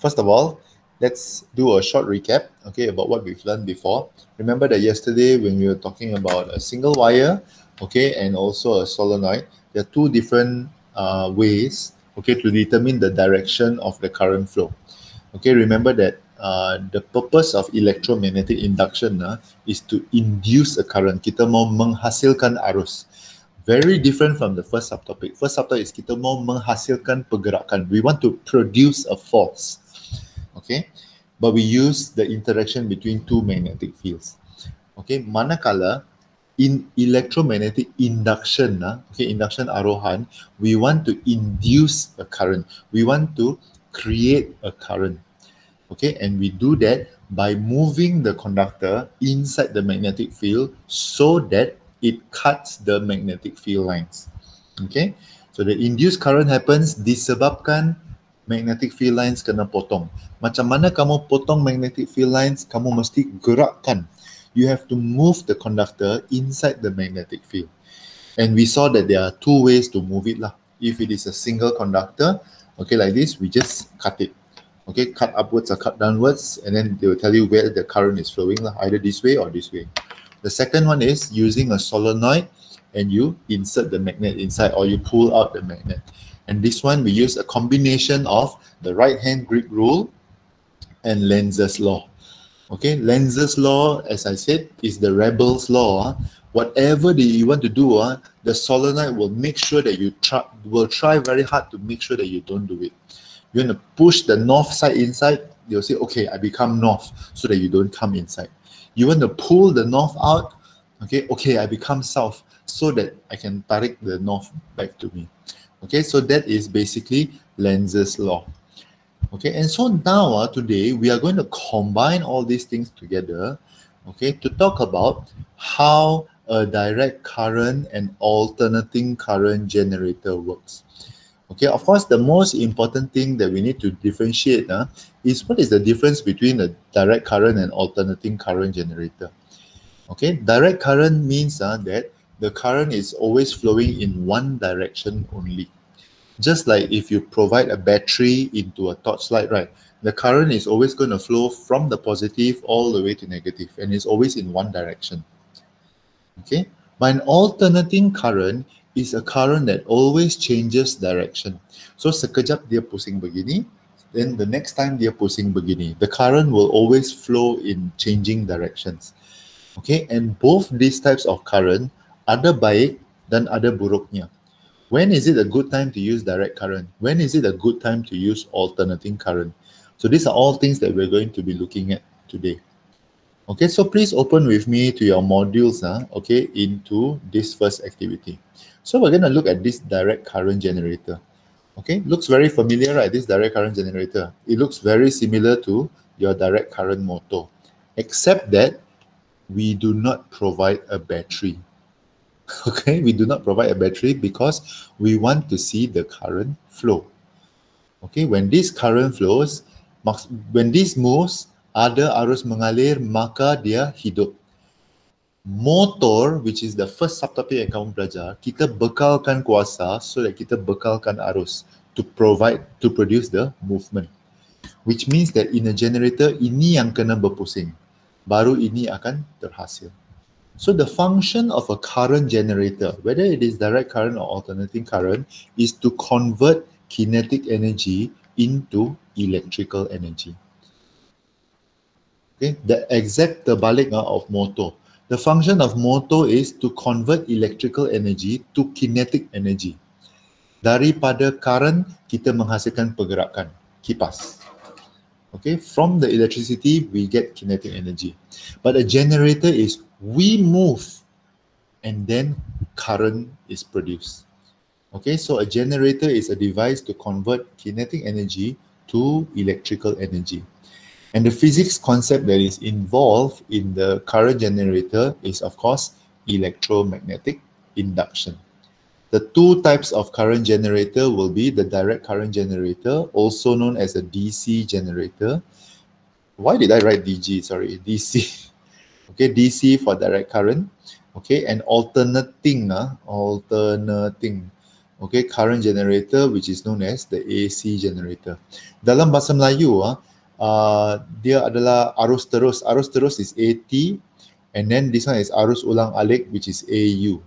First of all, let's do a short recap, okay, about what we've learned before. Remember that yesterday when we were talking about a single wire, okay, and also a solenoid, there are two different ways, okay, to determine the direction of the current flow. Okay, remember that the purpose of electromagnetic induction is to induce a current. Kita mau menghasilkan arus. Very different from the first subtopic. First subtopic is kita mau menghasilkan pergerakan. We want to produce a force. Okay, but we use the interaction between two magnetic fields. Okay, manakala in electromagnetic induction, okay, induction arohan, we want to induce a current. We want to create a current. Okay, and we do that by moving the conductor inside the magnetic field so that it cuts the magnetic field lines. Okay, so the induced current happens disebabkan magnetic field lines kena potong. Macam mana kamu potong magnetic field lines? Kamu mesti gerakkan. You have to move the conductor inside the magnetic field. And we saw that there are two ways to move it lah. If it is a single conductor, okay, like this, we just cut it. Okay, cut upwards or cut downwards, and then they will tell you where the current is flowing, either this way or this way. The second one is using a solenoid, and you insert the magnet inside, or you pull out the magnet. And this one, we use a combination of the right-hand grip rule and Lenz's law. Okay, Lenz's law, as I said, is the rebel's law. Whatever that you want to do, the solenoid will make sure that you will try very hard to make sure that you don't do it. You want to push the north side inside, they'll say, okay, I become north, so that you don't come inside. You want to pull the north out, okay, I become south, so that I can tarik the north back to me. Okay, so that is basically Lenz's law. Okay, and so now, today, we are going to combine all these things together, okay, to talk about how a direct current and alternating current generator works. Okay, of course, the most important thing that we need to differentiate is what is the difference between a direct current and alternating current generator. Okay, direct current means that the current is always flowing in one direction only. Just like if you provide a battery into a torchlight, right? The current is always going to flow from the positive all the way to negative, and it's always in one direction. Okay, but an alternating current is a current that always changes direction. So sekejap dia pusing begini, then the next time dia pusing begini. The current will always flow in changing directions. Okay, and both these types of current ada baik dan ada buruknya. When is it a good time to use direct current? When is it a good time to use alternating current? So these are all things that we're going to be looking at today. Okay, so please open with me to your modules, okay, into this first activity. So we're going to look at this direct current generator. Okay, looks very familiar, right? This direct current generator. It looks very similar to your direct current motor, except that we do not provide a battery. Okay, we do not provide a battery because we want to see the current flow. Okay, when this current flows, when this moves, ada arus mengalir, maka dia hidup. Motor, which is the first subtopic yang kamu belajar, kita bekalkan kuasa so that kita bekalkan arus to produce the movement. Which means that in a generator, ini yang kena berpusing. Baru ini akan terhasil. So the function of a current generator, whether it is direct current or alternating current, is to convert kinetic energy into electrical energy. Okay, the exact terbalik of motor. The function of motor is to convert electrical energy to kinetic energy. Daripada current, kita menghasilkan pergerakan, kipas. Okay, from the electricity, we get kinetic energy. But a generator is we move and then current is produced. Okay, so a generator is a device to convert kinetic energy to electrical energy. And the physics concept that is involved in the current generator is, of course, electromagnetic induction. The two types of current generator will be the direct current generator, also known as a DC generator. Why did I write DG? Sorry, DC. Okay, DC for direct current. Okay, and alternating. okay, current generator, which is known as the AC generator. Dalam bahasa Melayu, dia adalah arus terus. Arus terus is AT, and then this one is arus ulang alik, which is AU.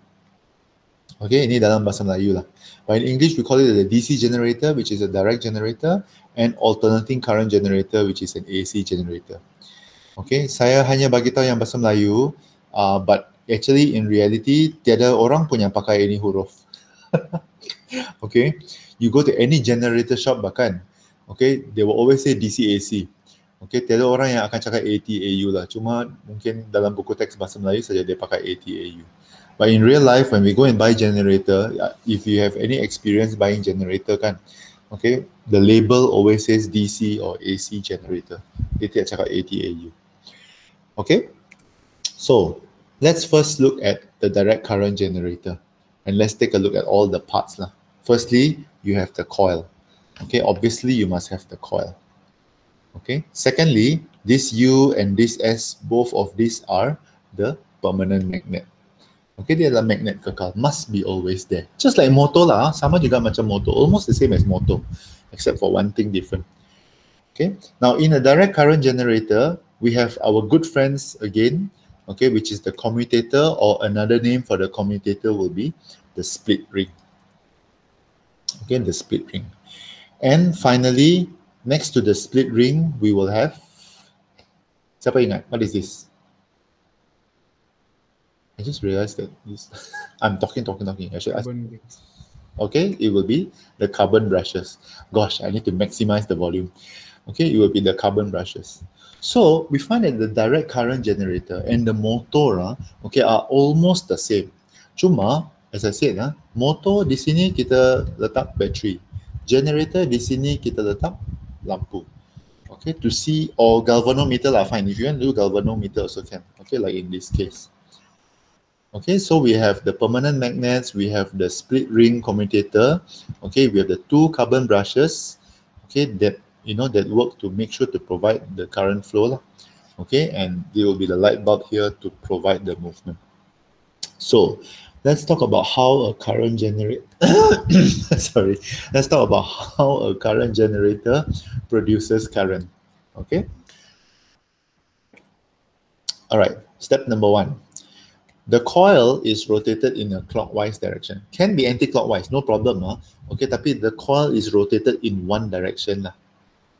Okay, ini dalam bahasa Melayu lah. But in English, we call it the DC generator, which is a direct generator, and alternating current generator, which is an AC generator. Okay, saya hanya bagi tahu yang bahasa Melayu, but actually in reality, tiada orang pun yang pakai ini huruf. Okay, you go to any generator shop bahkan, okay, they will always say DC AC. Okay, tiada orang yang akan cakap AT AU lah. Cuma mungkin dalam buku teks bahasa Melayu saja dia pakai AT AU. But in real life, when we go and buy generator, if you have any experience buying generator kan, okay, the label always says DC or AC generator. Dia tidak cakap ATAU. Okay, so let's first look at the direct current generator, and let's take a look at all the parts lah. Firstly, you have the coil. Okay, obviously you must have the coil. Okay. Secondly, this U and this S, both of these are the permanent magnet. Okay, dia adalah magnet kekal, must be always there. Just like motor lah, sama juga macam motor, almost the same as motor, except for one thing different. Okay, now in a direct current generator, we have our good friends again, okay, which is the commutator, or another name for the commutator will be the split ring. Okay, the split ring. And finally, next to the split ring, we will have, siapa ingat, what is this? I just realized that this, I'm talking. I should ask. Okay, it will be the carbon brushes. Gosh, I need to maximize the volume. Okay, it will be the carbon brushes. So we find that the direct current generator and the motor, okay, are almost the same. Cuma, as I said, motor di sini kita letak battery, generator di sini kita letak lampu. Okay, to see, or galvanometer lah, fine. If you want to do galvanometer also can. Okay, like in this case. Okay, so we have the permanent magnets, we have the split ring commutator, okay, we have the two carbon brushes, okay, that, you know, that work to make sure to provide the current flow, okay, and there will be the light bulb here to provide the movement. So, let's talk about how a current generator, let's talk about how a current generator produces current, okay. All right, step number 1. The coil is rotated in a clockwise direction. Can be anti-clockwise, no problem. Okay, tapi the coil is rotated in one direction.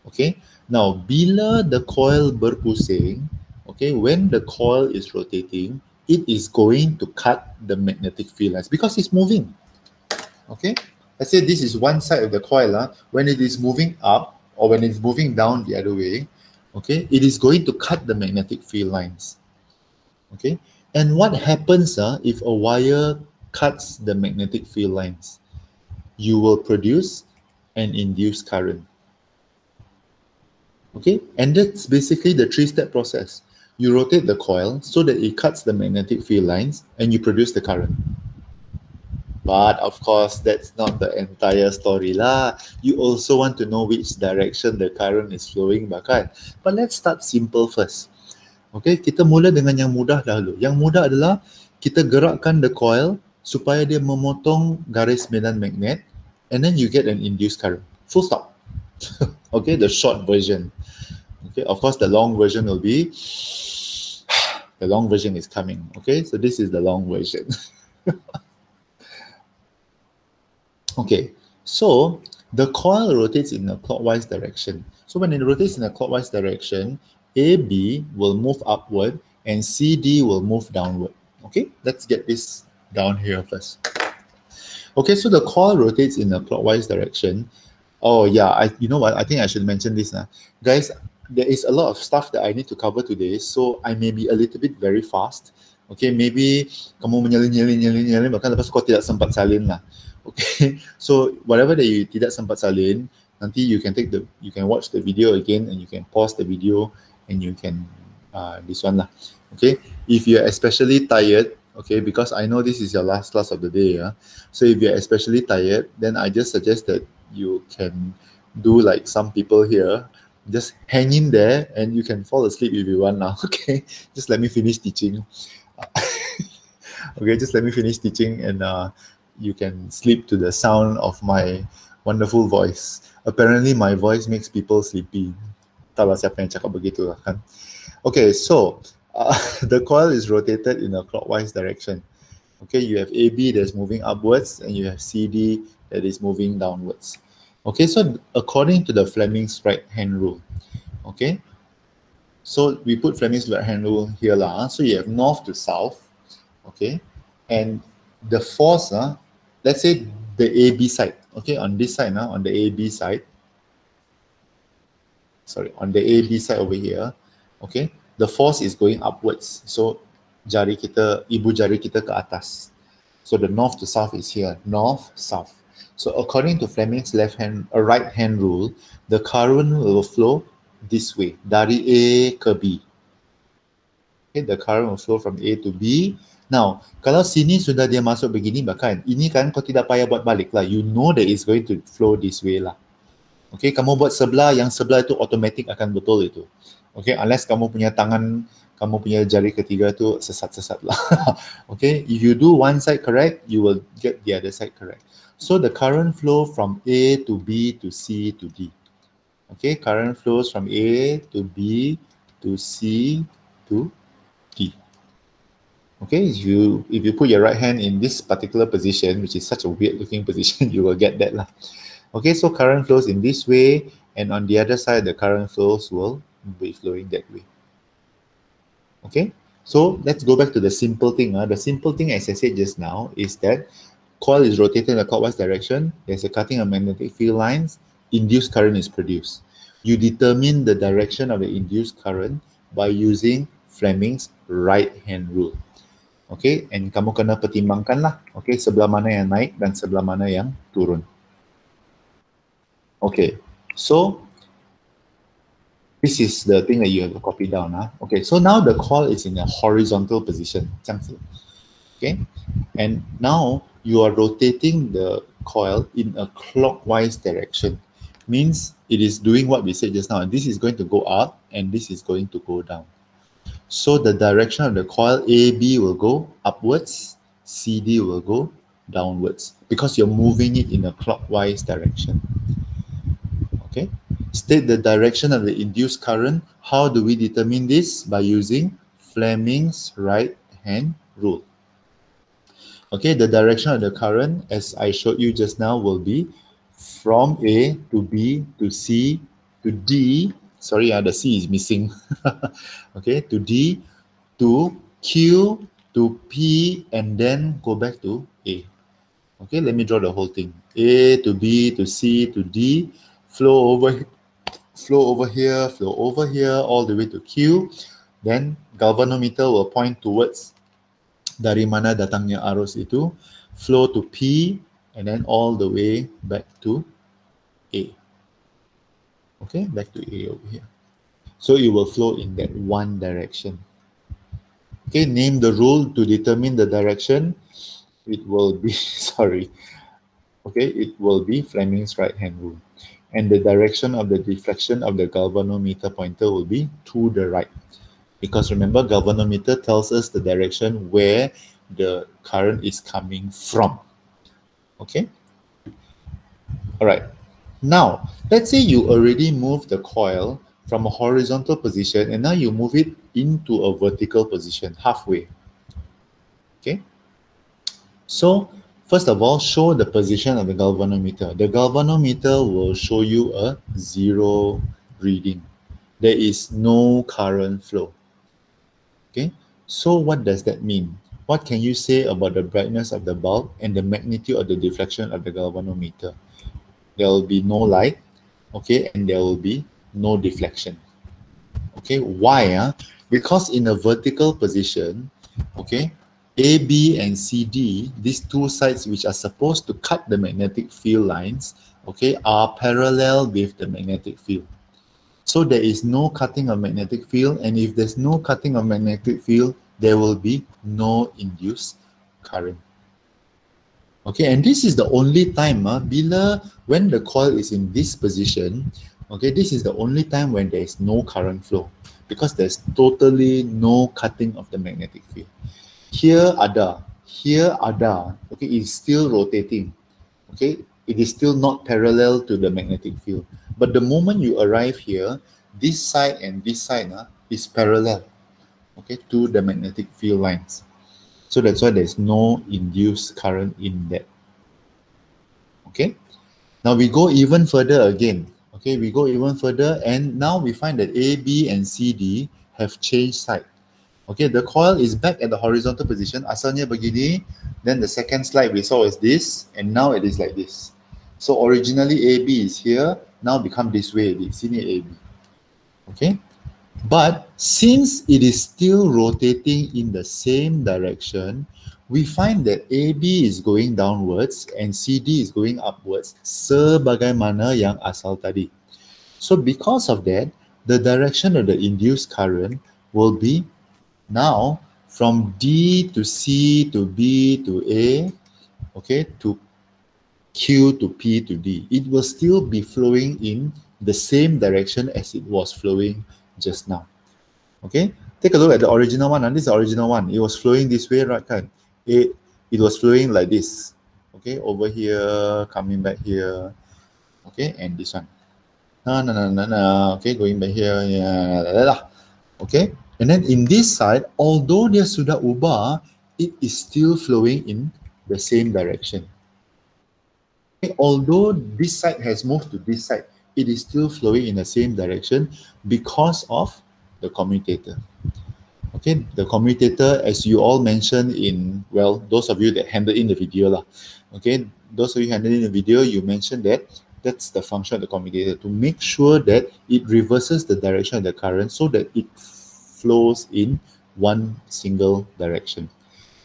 Okay, now bila the coil berpusing, okay, when the coil is rotating, it is going to cut the magnetic field lines because it's moving. Okay, let's say this is one side of the coil. When it is moving up or when it's moving down the other way, okay, it is going to cut the magnetic field lines. Okay. And what happens if a wire cuts the magnetic field lines? You will produce an induced current. Okay, and that's basically the 3-step process. You rotate the coil so that it cuts the magnetic field lines and you produce the current. But of course, that's not the entire story lah. You also want to know which direction the current is flowing bahkan. But let's start simple first. Okay, kita mula dengan yang mudah dahulu. Yang mudah adalah kita gerakkan the coil supaya dia memotong garis medan magnet, and then you get an induced current. Full stop. Okay, the short version. Okay, of course the long version will be, the long version is coming. Okay, so this is the long version. Okay, so the coil rotates in a clockwise direction. So when it rotates in a clockwise direction, AB will move upward and CD will move downward. Okay, let's get this down here first. Okay, so the coil rotates in a clockwise direction. Oh yeah, you know what? I think I should mention this now. Guys, there is a lot of stuff that I need to cover today, so I may be a little bit very fast. Okay, maybe kamu menyalin, bahkan lepas kau tidak sempat salin lah. Okay, so whatever that you tidak sempat salin, nanti you can watch the video again and you can pause the video and you can this one lah. Okay, if you're especially tired, okay, because I know this is your last class of the day, so if you're especially tired, then I just suggest that you can do like some people here, just hang in there and you can fall asleep if you want now. Okay, just let me finish teaching. Okay, just let me finish teaching and you can sleep to the sound of my wonderful voice. Apparently, my voice makes people sleepy. Tahu lah siapa yang cakap begitu lah kan. Okay, so the coil is rotated in a clockwise direction. Okay, you have AB that's moving upwards and you have CD that is moving downwards. Okay, so according to the Fleming's right-hand rule, okay, so we put Fleming's right-hand rule here lah. So you have north to south, okay, and the force, let's say the AB side, okay, on this side now, on the AB side, sorry, on the AB side over here, okay, the force is going upwards. So jari kita, ibu jari kita ke atas. So the north to south is here, north, south. So according to Fleming's right-hand rule, the current will flow this way, dari A ke B. Okay, the current will flow from A to B. Now, kalau sini sudah dia masuk begini, bahkan ini kan kau tidak payah buat balik lah. You know that it's going to flow this way lah. Okay, kamu buat sebelah, yang sebelah itu automatic akan betul itu. Okay, unless kamu punya tangan, kamu punya jari ketiga tu sesat-sesat lah. Okay, if you do one side correct, you will get the other side correct. So the current flow from A to B to C to D. Okay, current flows from A to B to C to D. Okay, if you put your right hand in this particular position, which is such a weird looking position, you will get that lah. Okay, so current flows in this way, and on the other side, the current flows will be flowing that way. Okay, so let's go back to the simple thing. The simple thing, as I said just now, is that coil is rotated in a clockwise direction. There's a cutting of magnetic field lines. Induced current is produced. You determine the direction of the induced current by using Fleming's right-hand rule. Okay, and kamu kena pertimbangkan lah. Okay, sebelah mana yang naik dan sebelah mana yang turun. Okay, so this is the thing that you have to copy down. Okay, so now the coil is in a horizontal position. 这样子. Okay, and now you are rotating the coil in a clockwise direction. Means it is doing what we said just now. This is going to go up and this is going to go down. So the direction of the coil AB will go upwards, CD will go downwards because you're moving it in a clockwise direction. Okay. State the direction of the induced current. How do we determine this? By using Fleming's right-hand rule. Okay, the direction of the current, as I showed you just now, will be from A to B to C to D. Sorry, the C is missing. Okay, to D to Q to P and then go back to A. Okay, let me draw the whole thing. A to B to C to D, flow over here, all the way to Q. Then galvanometer will point towards dari mana datangnya arus itu, flow to P, and then all the way back to A. Okay, back to A over here. So it will flow in that one direction. Okay, name the rule to determine the direction. It will be, sorry. Okay, it will be Fleming's right-hand rule. And the direction of the deflection of the galvanometer pointer will be to the right. Because remember, galvanometer tells us the direction where the current is coming from. Okay? All right. Now, let's say you already moved the coil from a horizontal position and now you move it into a vertical position, halfway. Okay? So, first of all, show the position of the galvanometer. The galvanometer will show you a 0 reading. There is no current flow. Okay, so what does that mean? What can you say about the brightness of the bulb and the magnitude of the deflection of the galvanometer? There will be no light, okay, and there will be no deflection. Okay, why? Because in a vertical position, okay, A, B, and C, D, these two sides which are supposed to cut the magnetic field lines, okay, are parallel with the magnetic field. So there is no cutting of magnetic field, and if there's no cutting of magnetic field, there will be no induced current. Okay, and this is the only time, when the coil is in this position, okay, this is the only time when there is no current flow, because there's totally no cutting of the magnetic field. Here ada, here ada, okay, it's still rotating, okay, it is still not parallel to the magnetic field. But the moment you arrive here, this side and this side is parallel, okay, to the magnetic field lines. So that's why there's no induced current in that. Okay, now we go even further again. Okay, we go even further, and now we find that A, B, and C, D have changed side. Okay, the coil is back at the horizontal position. Asalnya begini. Then the second slide we saw is this, and now it is like this. So originally AB is here, now become this way. Sini AB. Okay, but since it is still rotating in the same direction, we find that AB is going downwards and CD is going upwards, sebagaimana yang asal tadi. So because of that, the direction of the induced current will be now from D to C to B to A, okay, to Q to P to D. It will still be flowing in the same direction as it was flowing just now. Okay, take a look at the original one, and this is the original one. It was flowing this way, right? It was flowing like this. Okay, over here, coming back here. Okay, and this one. Okay, going back here. Yeah, okay. And then in this side, although dia sudah ubah, it is still flowing in the same direction. Okay, although this side has moved to this side, it is still flowing in the same direction because of the commutator. Okay, the commutator, as you all mentioned in, well, those of you that handled in the video lah. Okay, those of you handled in the video, you mentioned that that's the function of the commutator, to make sure that it reverses the direction of the current so that it flows in one single direction.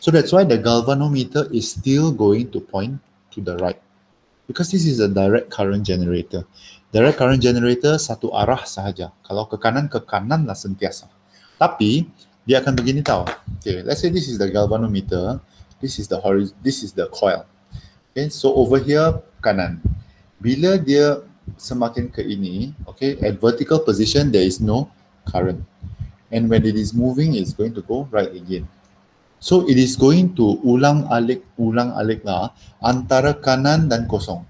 So that's why the galvanometer is still going to point to the right, because this is a direct current generator. Direct current generator satu arah sahaja. Kalau ke kanan lah sentiasa. Tapi dia akan begini tau. Okay, let's say this is the galvanometer, this is the coil. Okay, so over here kanan. Bila dia semakin ke ini, okay, at vertical position there is no current. And when it is moving, it's going to go right again. So it is going to ulang-alik lah antara kanan dan kosong.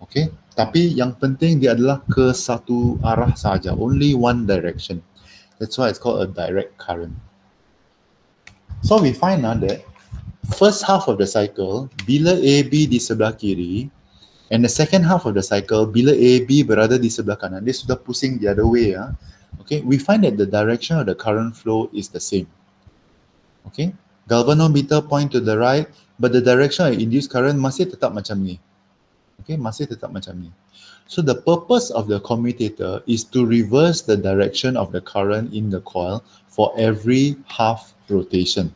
Okay, tapi yang penting dia adalah ke satu arah saja, only one direction. That's why it's called a direct current. So we find that first half of the cycle, bila AB di sebelah kiri, and the second half of the cycle, bila AB berada di sebelah kanan, dia sudah pusing the other way. Okay, we find that the direction of the current flow is the same. Okay, galvanometer point to the right, but the direction of induced current masih tetap macam ni. Okay, masih tetap macam ni. So the purpose of the commutator is to reverse the direction of the current in the coil for every half rotation,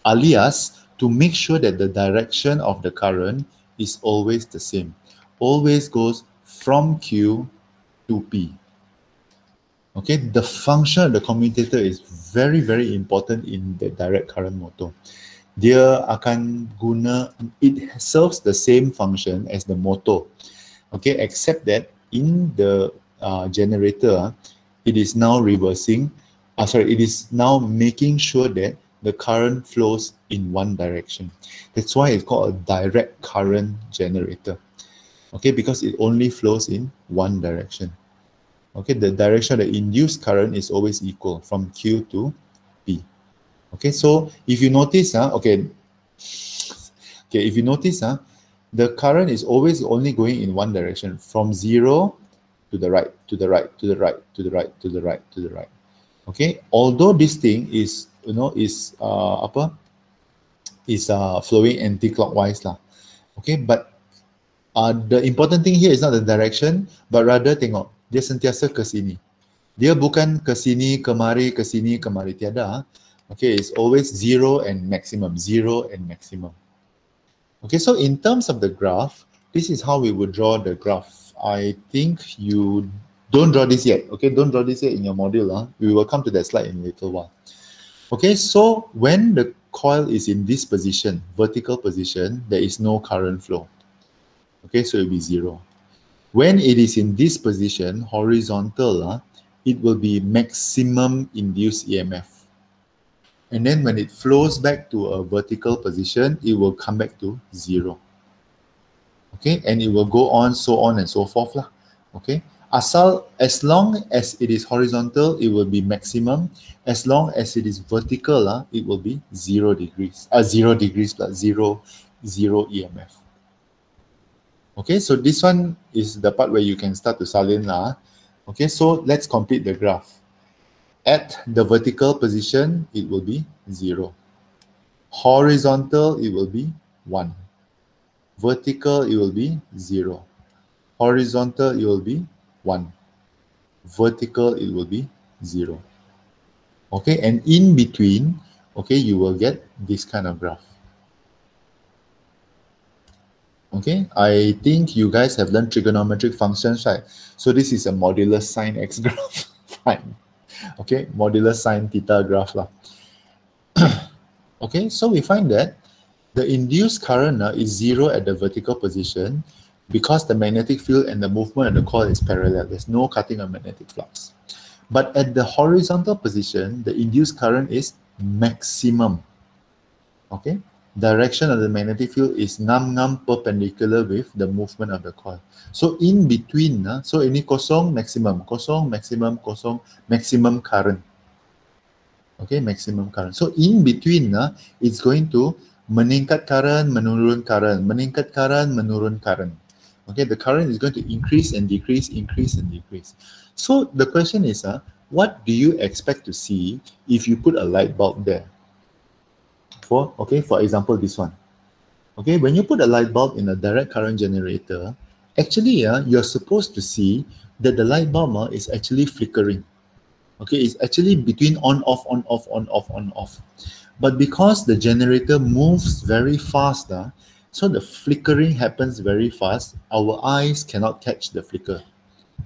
alias to make sure that the direction of the current is always the same, always goes from Q to P. Okay, the function of the commutator is very, very important in the direct current motor. Dia akan guna, it serves the same function as the motor. Okay, except that in the generator, it is now reversing, it is now making sure that the current flows in one direction. That's why it's called a direct current generator. Okay, because it only flows in one direction. Okay, the direction of the induced current is always equal from Q to P. Okay, so if you notice, if you notice, the current is always only going in one direction, from 0 to the right, to the right, to the right, to the right, to the right, to the right. Okay, although this thing is, flowing anti-clockwise lah. Okay, but the important thing here is not the direction, but rather tengok, dia sentiasa ke sini. Dia bukan ke sini, kemari, tiada. Okay, it's always 0 and maximum, 0 and maximum. Okay, so in terms of the graph, this is how we would draw the graph. I think you don't draw this yet. Okay, don't draw this yet in your module. We will come to that slide in a little while. Okay, so when the coil is in this position, vertical position, there is no current flow. Okay, so it will be 0. When it is in this position, horizontal, it will be maximum induced EMF. And then when it flows back to a vertical position, it will come back to 0. Okay, and it will go on and so forth lah. Okay, as long as it is horizontal, it will be maximum. As long as it is vertical, it will be 0 degrees. 0 degrees plus 0 EMF. Okay, so this one is the part where you can start to salin lah. Okay, so let's complete the graph. At the vertical position, it will be 0. Horizontal, it will be 1. Vertical, it will be 0. Horizontal, it will be 1. Vertical, it will be 0. Okay, and in between, okay, you will get this kind of graph. Okay, I think you guys have learned trigonometric functions, right? So this is a modulus sine x graph. Fine. Okay, modulus sine theta graph lah. Okay, so we find that the induced current is 0 at the vertical position because the magnetic field and the movement of the coil is parallel. There's no cutting of magnetic flux. But at the horizontal position, the induced current is maximum. Okay, direction of the magnetic field is ngam-ngam perpendicular with the movement of the coil. So in between, so ini kosong, maximum, kosong, maximum, kosong, maximum current. Okay, maximum current. So in between, it's going to meningkat current, menurun current, meningkat current, menurun current. Okay, the current is going to increase and decrease, increase and decrease. So the question is, what do you expect to see if you put a light bulb there? For example, this one. Okay, when you put a light bulb in a direct current generator, actually, you're supposed to see that the light bulb is actually flickering. Okay, it's actually between on, off, on, off, on, off, on, off. But because the generator moves very fast, so the flickering happens very fast, our eyes cannot catch the flicker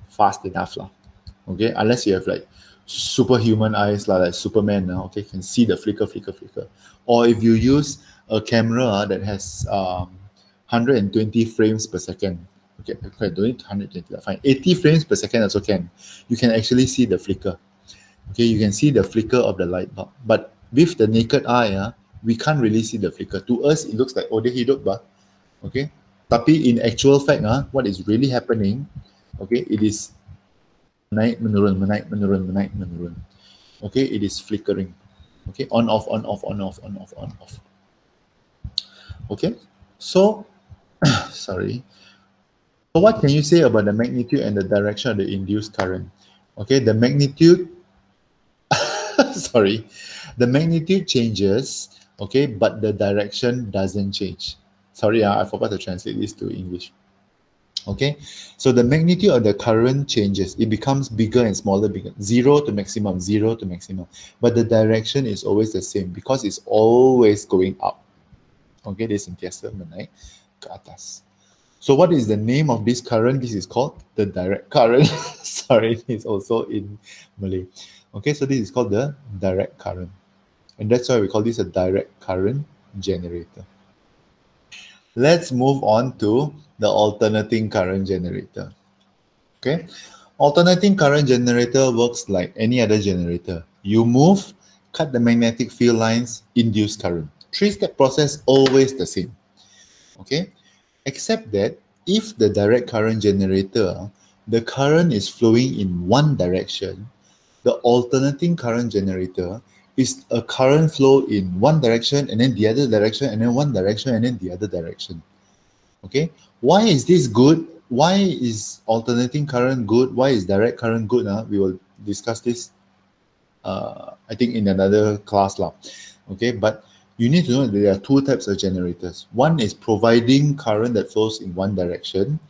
fast enough. Okay, unless you have like superhuman eyes like Superman, okay, can see the flicker. Or if you use a camera that has 120 frames per second, okay, don't need 120, fine, 80 frames per second also can. You can actually see the flicker. Okay, you can see the flicker of the light bulb. But with the naked eye, we can't really see the flicker. To us, it looks like, oh, dia hidup ba? Okay, tapi in actual fact, what is really happening, okay, it is naik, menurun, menaik, menurun, menaik, menurun. Okay, it is flickering. Okay, on, off, on, off, on, off, on, off, on, off. Okay, so, sorry. So what can you say about the magnitude and the direction of the induced current? Okay, the magnitude, sorry, the magnitude changes, okay, but the direction doesn't change. Sorry, I forgot to translate this to English. Okay, so the magnitude of the current changes. It becomes bigger and smaller, bigger. 0 to maximum, 0 to maximum. But the direction is always the same because it's always going up. Okay, this is sentiasa menaik ke atas. So what is the name of this current? This is called the direct current. Sorry, it's also in Malay. Okay, so this is called the direct current. And that's why we call this a direct current generator. Let's move on to the alternating current generator. Okay, alternating current generator works like any other generator. You move, cut the magnetic field lines, induce current. 3-step process, always the same. Okay, except that if the direct current generator, the current is flowing in one direction, the alternating current generator is a current flow in one direction and then the other direction and then one direction and then the other direction. Okay, why is this good? Why is alternating current good? Why is direct current good? We will discuss this, I think, in another class lah. Okay, but you need to know that there are two types of generators. One is providing current that flows in one direction,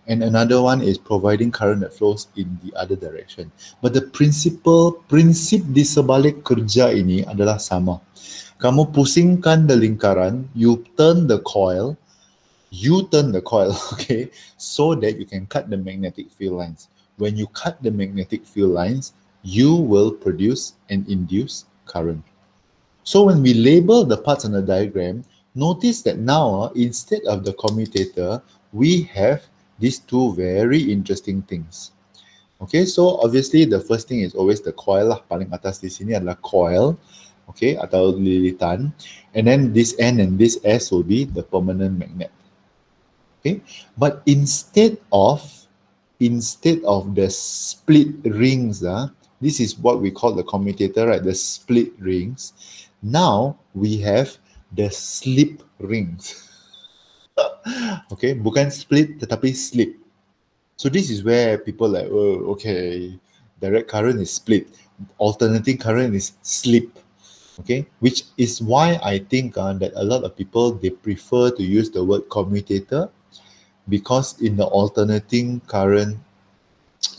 and another one is providing current that flows in the other direction. But the prinsip di sebalik kerja ini adalah sama. Kamu pusingkan the lingkaran, you turn the coil, okay, so that you can cut the magnetic field lines. When you cut the magnetic field lines, you will produce an induced current. So when we label the parts on the diagram, notice that now, instead of the commutator, we have these two very interesting things. Okay, so obviously the first thing is always the coil lah. Paling atas di sini adalah coil. okay, atau lilitan, and then this N and this S will be the permanent magnet. Okay, but instead of the split rings, this is what we call the commutator, right? The split rings. Now we have the slip rings. Okay, bukan split tetapi slip. So this is where people like, oh, okay, direct current is split, alternating current is slip. Okay, which is why I think that a lot of people, they prefer to use the word commutator, because in the alternating current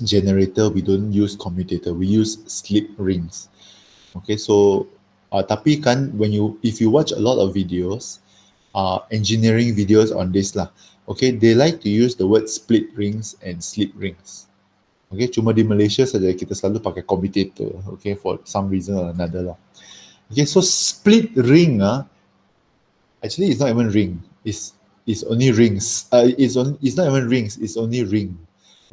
generator we don't use commutator, we use slip rings. Okay, so tapi kan if you watch a lot of videos, engineering videos on this lah, okay, they like to use the word split rings and slip rings. Okay, cuma di Malaysia saja kita selalu pakai commutator, okay, for some reason or another lah. Okay, so split ring, actually it's not even ring, it's only rings. It's not even rings, it's only ring.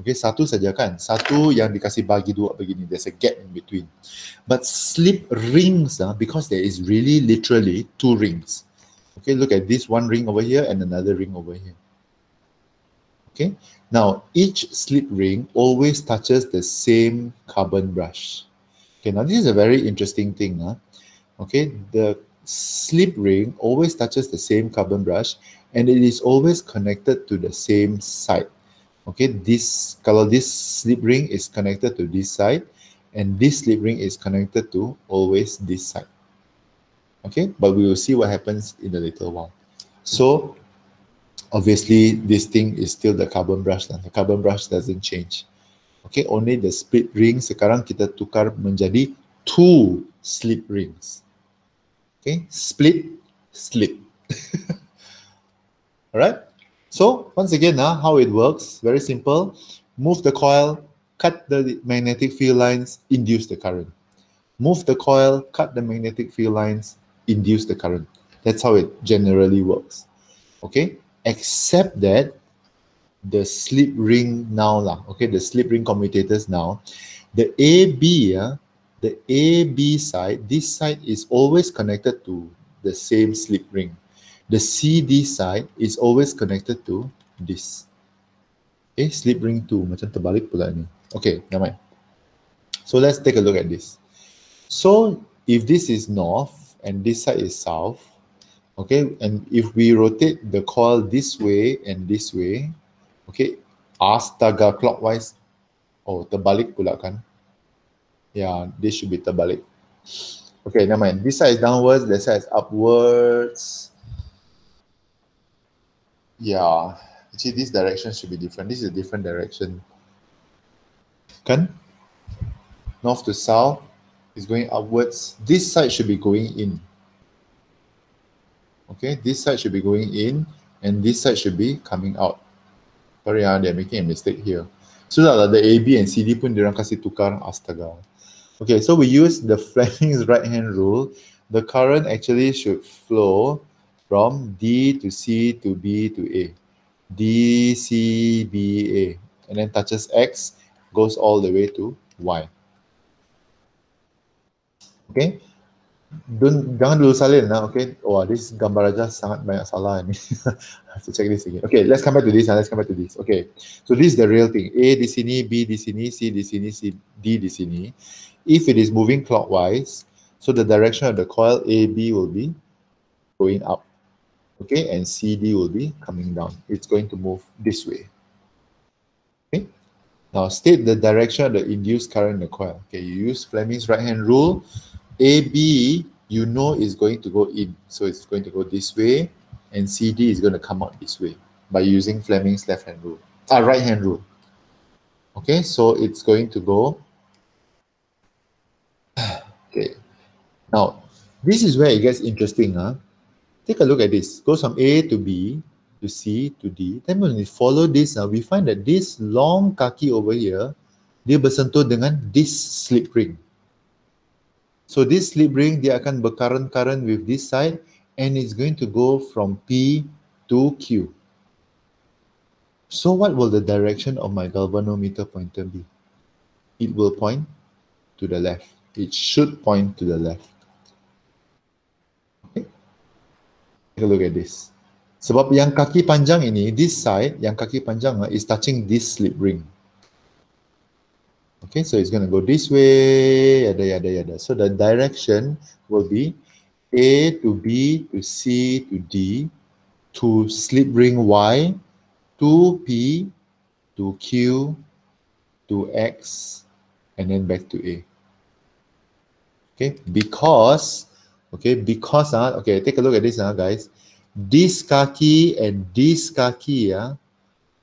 Okay, satu saja kan, satu yang dikasih bagi dua begini, there's a gap in between. But slip rings, because there is really literally two rings. Okay, look at this one ring over here and another ring over here. Okay, now each slip ring always touches the same carbon brush. Okay, now this is a very interesting thing. Okay, the slip ring always touches the same carbon brush, and it is always connected to the same side. Okay, kalau this slip ring is connected to this side, and this slip ring is connected to always this side. Okay, but we will see what happens in a little while. So obviously this thing is still the carbon brush. The carbon brush doesn't change. Okay, only the split ring sekarang kita tukar menjadi two slip rings. Okay, split, slip. All right. So once again, how it works, very simple. Move the coil, cut the magnetic field lines, induce the current. Move the coil, cut the magnetic field lines, induce the current. That's how it generally works. Okay, except that the slip ring now, okay, the slip ring commutators now, the AB, the AB side, this side is always connected to the same slip ring. The CD side is always connected to this. Okay, slip ring 2, macam terbalik pula ni. Okay, never mind. So let's take a look at this. So if this is north and this side is south, okay, and if we rotate the coil this way and this way, okay, astaga, clockwise, oh, terbalik pula kan? Yeah, this should be terbalik. Okay, never mind. This side is downwards, this side is upwards. Yeah, actually this direction should be different. This is a different direction. Kan? North to south is going upwards. This side should be going in. Okay, this side should be going in and this side should be coming out. Sorry, they're making a mistake here. So the AB and CD pun diorang kasih tukar, astaga. Okay, so we use the Fleming's right-hand rule. The current actually should flow from D to C to B to A. D, C, B, A. And then touches X, goes all the way to Y. Okay? Jangan dulu salin, okay? Oh, this gambar aja sangat banyak salah ni. I have to check this again. Okay, let's come back to this. Let's come back to this. Okay, so this is the real thing. A di sini, B di sini, C di sini, D di sini. If it is moving clockwise, so the direction of the coil AB will be going up. Okay, and CD will be coming down. It's going to move this way. Okay, now state the direction of the induced current in the coil. Okay, you use Fleming's right-hand rule. AB, you know, is going to go in, so it's going to go this way, and CD is going to come out this way by using Fleming's left-hand rule, right-hand rule. Okay, so it's going to go. Okay, now this is where it gets interesting. Take a look at this. Goes from A to B to C to D. Then when we follow this, we find that this long kaki over here, dia bersentuh dengan this slip ring. So this slip ring, dia akan bercurrent with this side, and it's going to go from P to Q. So what will the direction of my galvanometer pointer be? It will point to the left. It should point to the left. Take a look at this. Sebab yang kaki panjang ini, this side, yang kaki panjang is touching this slip ring. Okay, so it's going to go this way, yada, yada, yada. So the direction will be A to B to C to D to slip ring Y to P to Q to X and then back to A. Okay, because, okay, take a look at this now, guys. This kaki and this kaki,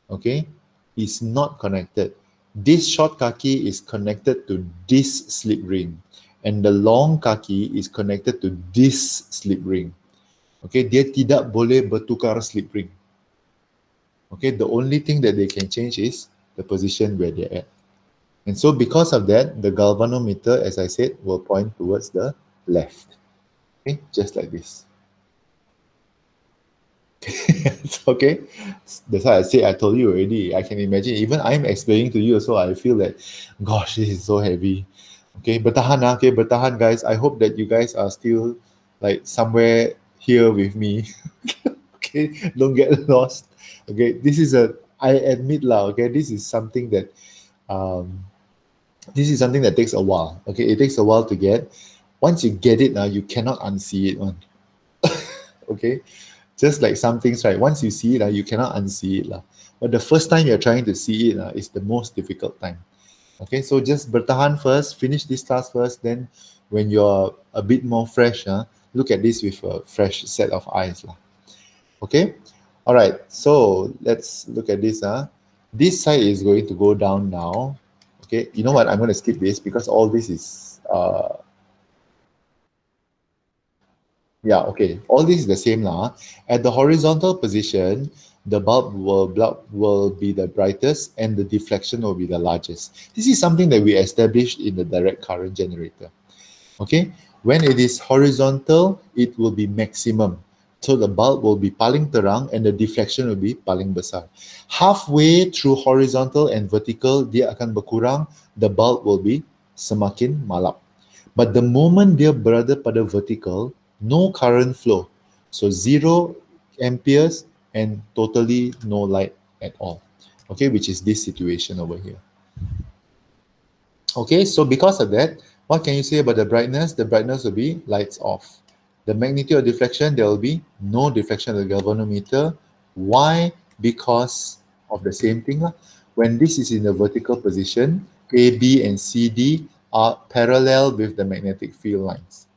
okay, is not connected. This short kaki is connected to this slip ring, and the long kaki is connected to this slip ring. Okay, dia tidak boleh bertukar slip ring. Okay, the only thing that they can change is the position where they're at. And so because of that, the galvanometer, as I said, will point towards the left. Okay, just like this. Okay, that's why I told you already. I can imagine, even I'm explaining to you, so I feel that, gosh, this is so heavy. Okay, bertahan, okay, bertahan, guys. I hope that you guys are still like somewhere here with me. Okay, don't get lost. Okay, this is I admit lah, okay, this is something that takes a while. Okay, it takes a while to get. Once you get it, you cannot unsee it one. Okay, just like some things, right? Once you see it, you cannot unsee it. But the first time you're trying to see it is the most difficult time. Okay, so just bertahan first, finish this task first, then when you're a bit more fresh, look at this with a fresh set of eyes. Okay, all right, so let's look at this. This side is going to go down now. Okay, you know what? I'm going to skip this because all this is yeah, okay. All this is the same lah. At the horizontal position, the bulb will be the brightest and the deflection will be the largest. This is something that we established in the direct current generator. Okay, when it is horizontal, it will be maximum. So the bulb will be paling terang and the deflection will be paling besar. Halfway through horizontal and vertical, dia akan berkurang, the bulb will be semakin malap. But the moment dia berada pada vertical, no current flow. So 0 amperes and totally no light at all. Okay, which is this situation over here. Okay, so because of that, what can you say about the brightness? The brightness will be lights off. The magnitude of deflection, there will be no deflection of the galvanometer. Why? Because of the same thing. When this is in the vertical position, A, B, and C, D are parallel with the magnetic field lines.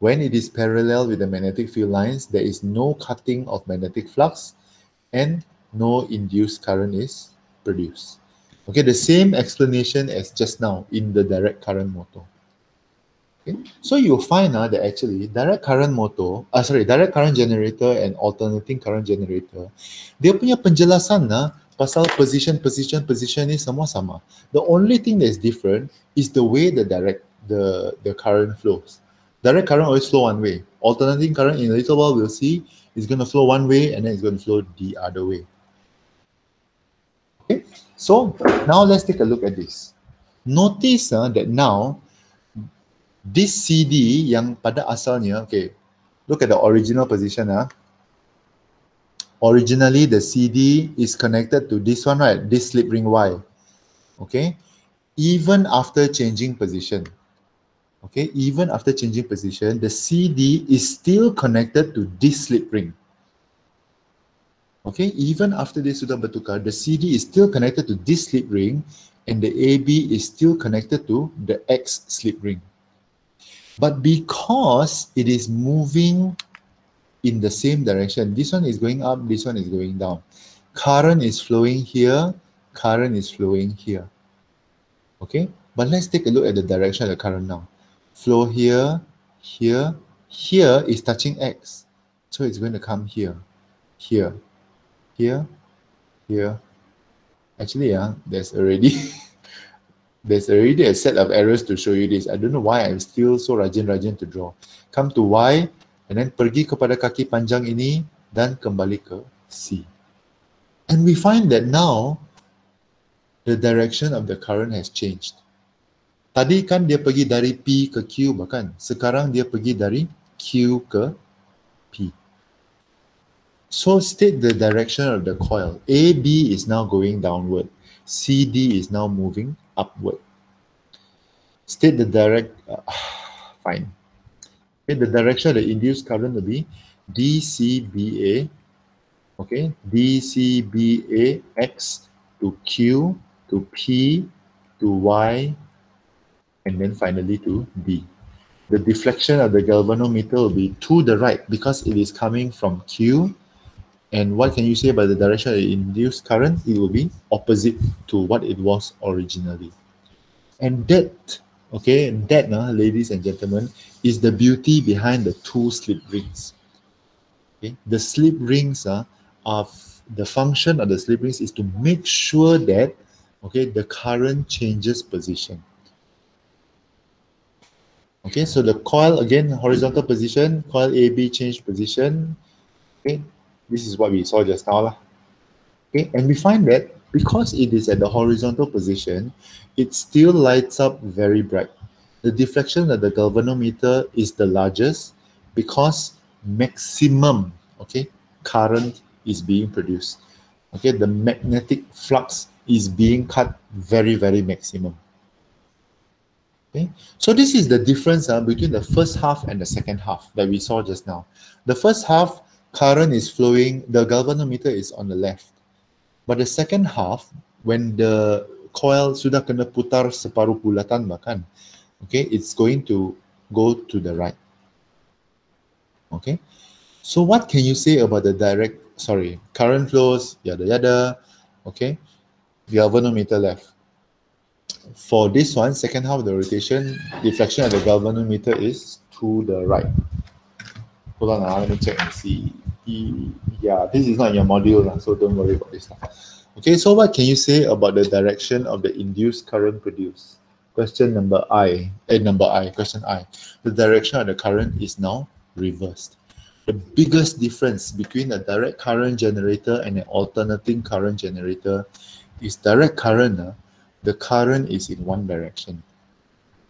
When it is parallel with the magnetic field lines, there is no cutting of magnetic flux and no induced current is produced. Okay, the same explanation as just now in the direct current motor. Okay, so you'll find that actually direct current generator and alternating current generator, dia punya penjelasan pasal position ni semua sama. The only thing that is different is the way the current flows. Direct current always flow one way. Alternating current, in a little while we'll see, is going to flow one way and then it's going to flow the other way. Okay, so now let's take a look at this. Notice that now this CD yang pada asalnya, okay, look at the original position. Originally the CD is connected to this one, right? This slip ring Y. Okay, even after changing position. Okay, even after changing position, the CD is still connected to this slip ring. Okay, even after this sudah bertukar, the CD is still connected to this slip ring and the AB is still connected to the X slip ring. But because it is moving in the same direction, this one is going up, this one is going down. Current is flowing here, current is flowing here. Okay, but let's take a look at the direction of the current now. Flow here, here, here is touching X. So it's going to come here, here, here, here. Actually, there's already a set of errors to show you this. I don't know why I'm still so rajin-rajin to draw. Come to Y, and then pergi kepada kaki panjang ini, dan kembali ke C. And we find that now, the direction of the current has changed. Tadi kan dia pergi dari P ke Q bahkan. Sekarang dia pergi dari Q ke P. So state the direction of the coil. AB is now going downward. CD is now moving upward. State the fine. Okay, the direction of the induced current will be DCBA, okay, DCBA X to Q to P to Y and then finally to D. The deflection of the galvanometer will be to the right because it is coming from Q. And what can you say about the direction of the induced current? It will be opposite to what it was originally. And that, okay, that, ladies and gentlemen, is the beauty behind the two slip rings. Okay? The slip rings the function of the slip rings is to make sure that, okay, the current changes position. Okay, so the coil, again, horizontal position, coil AB change position. Okay, this is what we saw just now. Okay, and we find that because it is at the horizontal position, it still lights up very bright. The deflection of the galvanometer is the largest because maximum, okay, current is being produced. Okay, the magnetic flux is being cut very, very maximum. Okay, so this is the difference between the first half and the second half that we saw just now. The first half, current is flowing, the galvanometer is on the left. But the second half, when the coil sudah kena putar separuh bulatan bahkan, okay, it's going to go to the right. Okay, so what can you say about the current flows, yada yada, okay, galvanometer left. For this one, second half of the rotation, deflection of the galvanometer is to the right. Hold on, let me check and see. Yeah, this is not in your module, so don't worry about this. Okay, so what can you say about the direction of the induced current produced? Question number question I. The direction of the current is now reversed. The biggest difference between a direct current generator and an alternating current generator is direct current, the current is in one direction.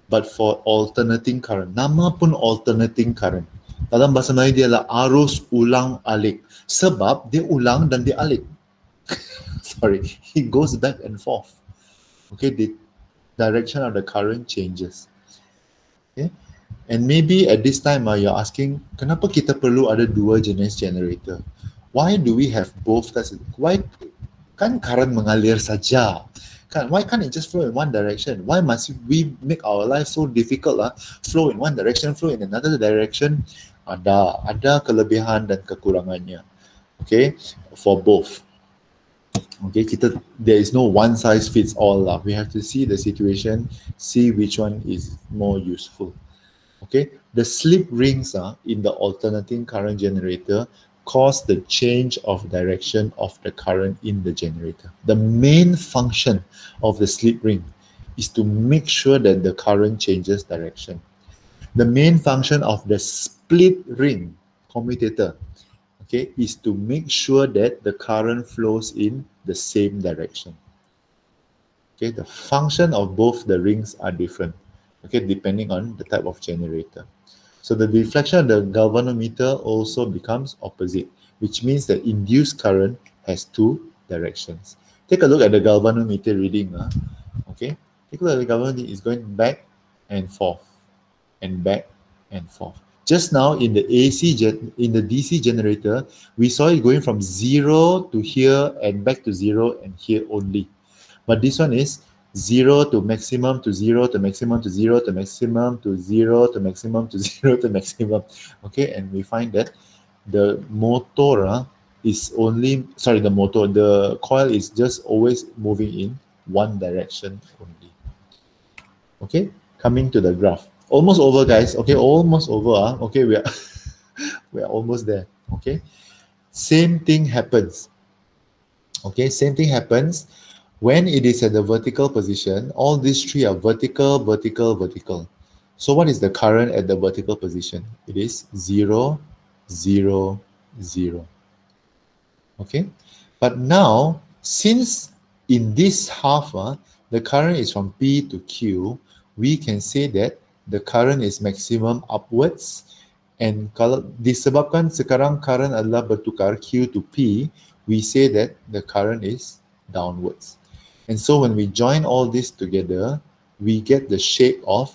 But for alternating current, nama pun alternating current. Dalam bahasa Melayu dia adalah arus ulang alik. Sebab dia ulang dan dia alik. Sorry, it goes back and forth. Okay, the direction of the current changes. Okay, and maybe at this time you're asking, kenapa kita perlu ada dua jenis generator? Why do we have both? Why kan current mengalir saja? Why can't it just flow in one direction? Why must we make our life so difficult? Flow in one direction, flow in another direction. Ada kelebihan dan kekurangannya. Okay, for both. Okay, there is no one size fits all. We have to see the situation, see which one is more useful. Okay, the slip rings in the alternating current generator cause the change of direction of the current in the generator. The main function of the slip ring is to make sure that the current changes direction. The main function of the split ring commutator, okay, is to make sure that the current flows in the same direction. Okay, the function of both the rings are different, okay, depending on the type of generator. So the deflection of the galvanometer also becomes opposite, which means the induced current has two directions. Take a look at the galvanometer reading. Okay, take a look at the galvanometer. It's going back and forth, and back and forth. Just now in the DC generator, we saw it going from 0 to here and back to 0 and here only. But this one is 0 to maximum to 0 to maximum to 0 to maximum to 0 to maximum to 0 to maximum. Okay, and we find that the motor the coil is just always moving in one direction only. Okay, coming to the graph. Almost over, guys. Okay, almost over. Okay, we are almost there. Okay, same thing happens. Okay, same thing happens when it is at the vertical position. All these three are vertical, vertical, vertical. So what is the current at the vertical position? It is 0, 0, 0. Okay, but now since in this half the current is from P to Q, we can say that the current is maximum upwards And kalau disebabkan sekarang current adalah bertukar Q to P, we say that the current is downwards. And so when we join all this together, we get the shape of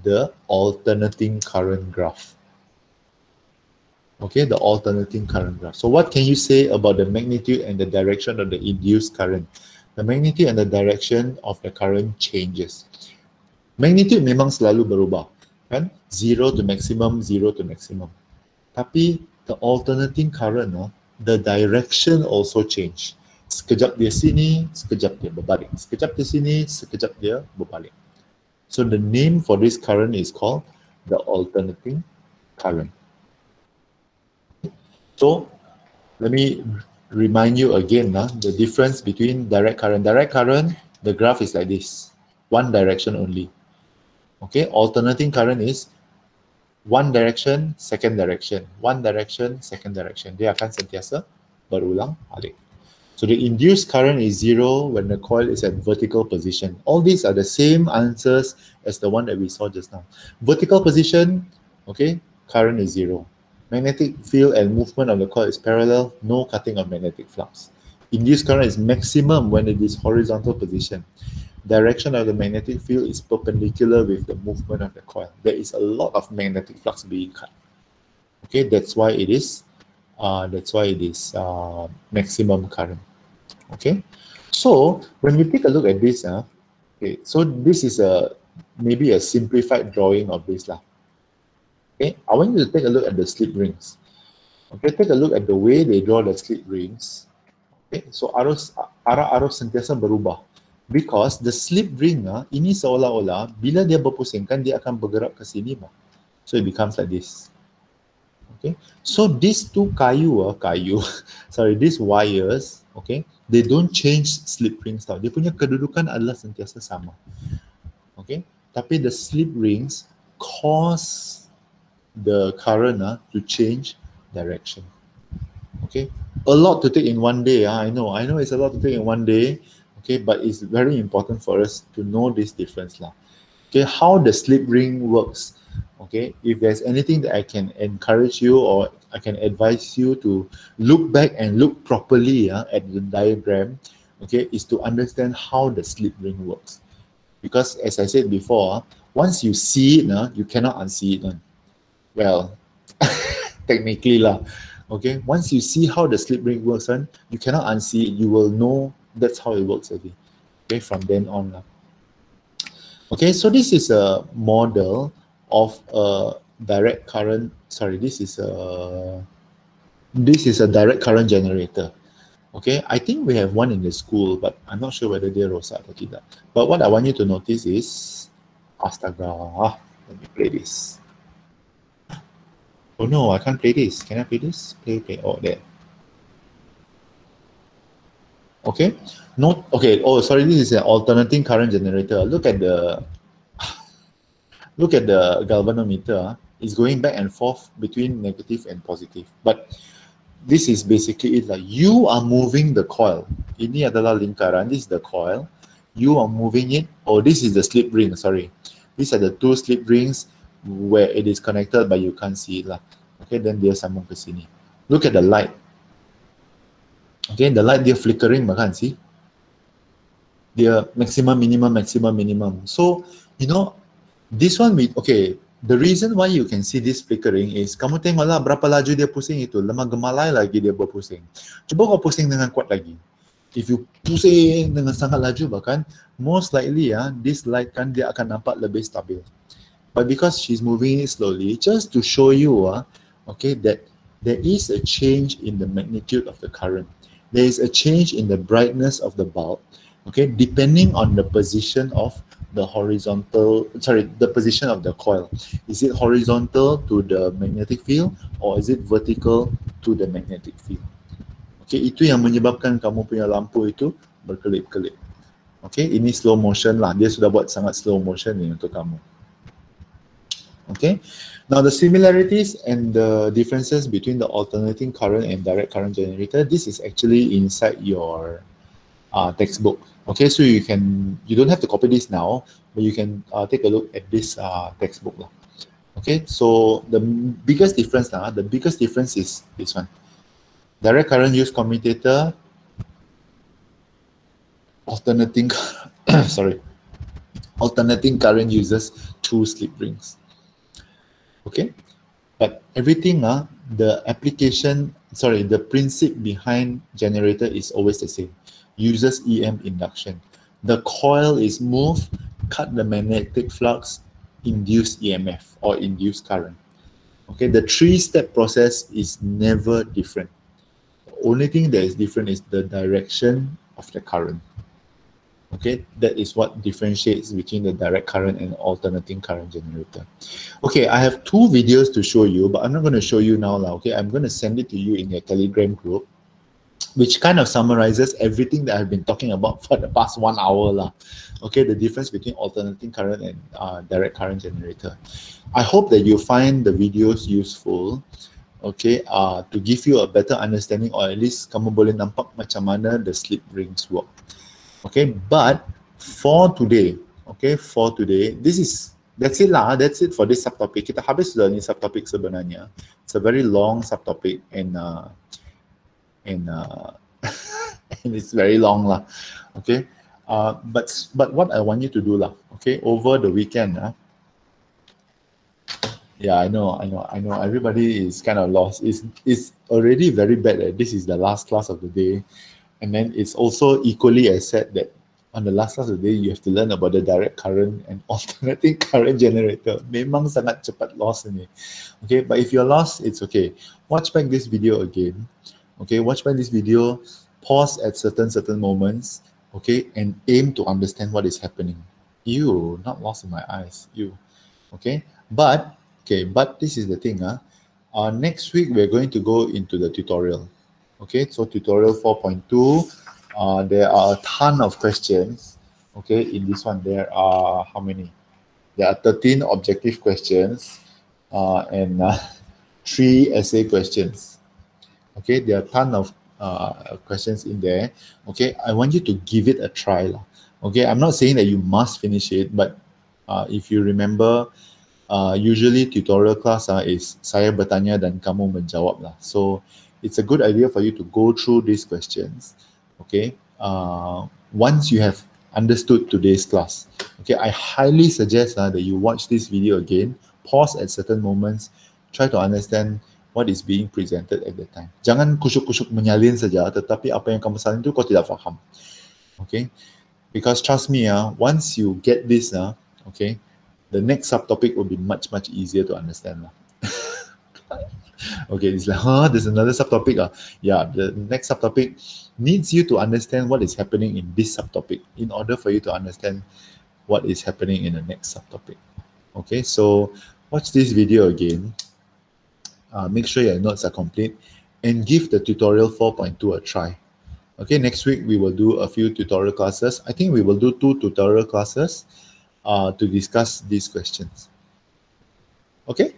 the alternating current graph. Okay, the alternating current graph. So what can you say about the magnitude and the direction of the induced current? The magnitude and the direction of the current changes. Magnitude memang selalu berubah, kan? Zero to maximum, zero to maximum. Tapi the alternating current, the direction also change. Sekejap dia sini, sekejap dia berbalik. Sekejap dia sini, sekejap dia berbalik. So the name for this current is called the alternating current. So let me remind you again the difference between direct current. Direct current, the graph is like this, one direction only. Okay, alternating current is one direction, second direction, one direction, second direction. Dia akan sentiasa berulang alik. So the induced current is zero when the coil is at vertical position. All these are the same answers as the one that we saw just now. Vertical position, okay, current is zero. Magnetic field and movement of the coil is parallel, no cutting of magnetic flux. Induced current is maximum when it is horizontal position. Direction of the magnetic field is perpendicular with the movement of the coil. There is a lot of magnetic flux being cut. Okay, that's why it is maximum current. Okay, so when we take a look at this, okay, so this is maybe a simplified drawing of this lah. Okay, I want you to take a look at the slip rings. Okay, take a look at the way they draw the slip rings. Okay, so arah-arus sentiasa berubah. Because the slip ring ini seolah-olah bila dia berpusing kan dia akan bergerak ke sini so it becomes like this. Okay, so these two these wires, okay, they don't change slip rings tau. Dia punya kedudukan adalah sentiasa sama. Okay, tapi the slip rings cause the current to change direction. Okay, a lot to take in one day. I know it's a lot to take in one day. Okay, but it's very important for us to know this difference lah. Okay, how the slip ring works. Okay, if there's anything that I can encourage you or I can advise you to look back and look properly at the diagram, okay, is to understand how the slip ring works. Because as I said before, once you see it, you cannot unsee it. Well, technically lah. Okay, once you see how the slip ring works, you cannot unsee it. You will know that's how it works again. Okay, from then on. Okay, so this is a model of a direct current. Sorry, this is a direct current generator. Okay, I think we have one in the school, but I'm not sure whether dia rosak atau tidak. But what I want you to notice is, astaga, let me play this. Oh no, I can't play this. Can I play this? Play. Oh, there. Okay, okay. Oh, sorry. This is an alternating current generator. Look at the galvanometer. It's going back and forth between negative and positive. But this is basically it. Like you are moving the coil. Ini adalah lingkaran. This is the coil. You are moving it. Oh, this is the slip ring. Sorry, these are the two slip rings where it is connected, but you can't see it lah. Okay, then dia sambung ke sini. Look at the light. Okay, the light dia flickering, makan see? Dia maximum, minimum, maximum, minimum. So, you know, this one, okay, the reason why you can see this flickering is, kamu tengoklah berapa laju dia pusing itu, lemah gemalai lagi dia berpusing. Cuba kau pusing dengan kuat lagi. If you pusing dengan sangat laju bahkan, most likely this light kan dia akan nampak lebih stabil. But because she's moving it slowly, just to show you, okay, that there is a change in the magnitude of the current. There is a change in the brightness of the bulb, okay, depending on the position of the the position of the coil. Is it horizontal to the magnetic field or is it vertical to the magnetic field? Okay, itu yang menyebabkan kamu punya lampu itu berkelip-kelip. Okay, ini slow motion lah. Dia sudah buat sangat slow motion ni untuk kamu. Okay, now the similarities and the differences between the alternating current and direct current generator, this is actually inside your textbook. Okay, so you don't have to copy this now, but you can take a look at this textbook. Okay, so the biggest difference now, the biggest difference is this one. Direct current use commutator, alternating, sorry, alternating current uses two slip rings. Okay, but everything, the application, sorry, the principle behind generator is always the same. Uses EM induction. The coil is moved, cut the magnetic flux, induce EMF or induce current. Okay, the three-step process is never different. The only thing that is different is the direction of the current. Okay, that is what differentiates between the direct current and alternating current generator. Okay, I have two videos to show you, but I'm not going to show you now. Okay, I'm going to send it to you in your Telegram group, which kind of summarizes everything that I've been talking about for the past 1 hour. Okay, the difference between alternating current and direct current generator. I hope that you find the videos useful. Okay, to give you a better understanding, or at least kamu boleh nampak macam mana the slip rings work. Okay, but for today, that's it lah. That's it for this subtopic. Kita habis sudah ni subtopic sebenarnya. It's a very long subtopic and and it's very long lah. Okay, but what I want you to do lah. Okay, over the weekend. Yeah, I know. Everybody is kind of lost. It's already very bad that this is the last class of the day. And then it's also equally as sad that on the last class of the day, you have to learn about the direct current and alternating current generator. Memang sangat cepat lost ini. Okay, but if you're lost, it's okay. Watch back this video again. Okay, watch back this video, pause at certain moments, okay, and aim to understand what is happening. You, not lost in my eyes, you. Okay, but this is the thing. Next week, we're going to go into the tutorial. Okay, so tutorial 4.2, there are a ton of questions. Okay, in this one, there are how many? There are 13 objective questions and 3 essay questions. Okay, there are a ton of questions in there. Okay, I want you to give it a try. Okay, I'm not saying that you must finish it, but if you remember, usually tutorial class is saya bertanya dan kamu menjawab lah. So it's a good idea for you to go through these questions, okay? Once you have understood today's class, okay, I highly suggest that you watch this video again, pause at certain moments, try to understand what is being presented at the time. Jangan kusyuk-kusyuk menyalin saja, tetapi apa yang kamu salin itu kau tidak faham, okay? Because trust me, once you get this, okay, the next subtopic will be much easier to understand. Okay, it's like, there's another subtopic. Yeah, the next subtopic needs you to understand what is happening in this subtopic in order for you to understand what is happening in the next subtopic. Okay, so watch this video again. Make sure your notes are complete and give the tutorial 4.2 a try. Okay, next week we will do a few tutorial classes. I think we will do 2 tutorial classes to discuss these questions. Okay?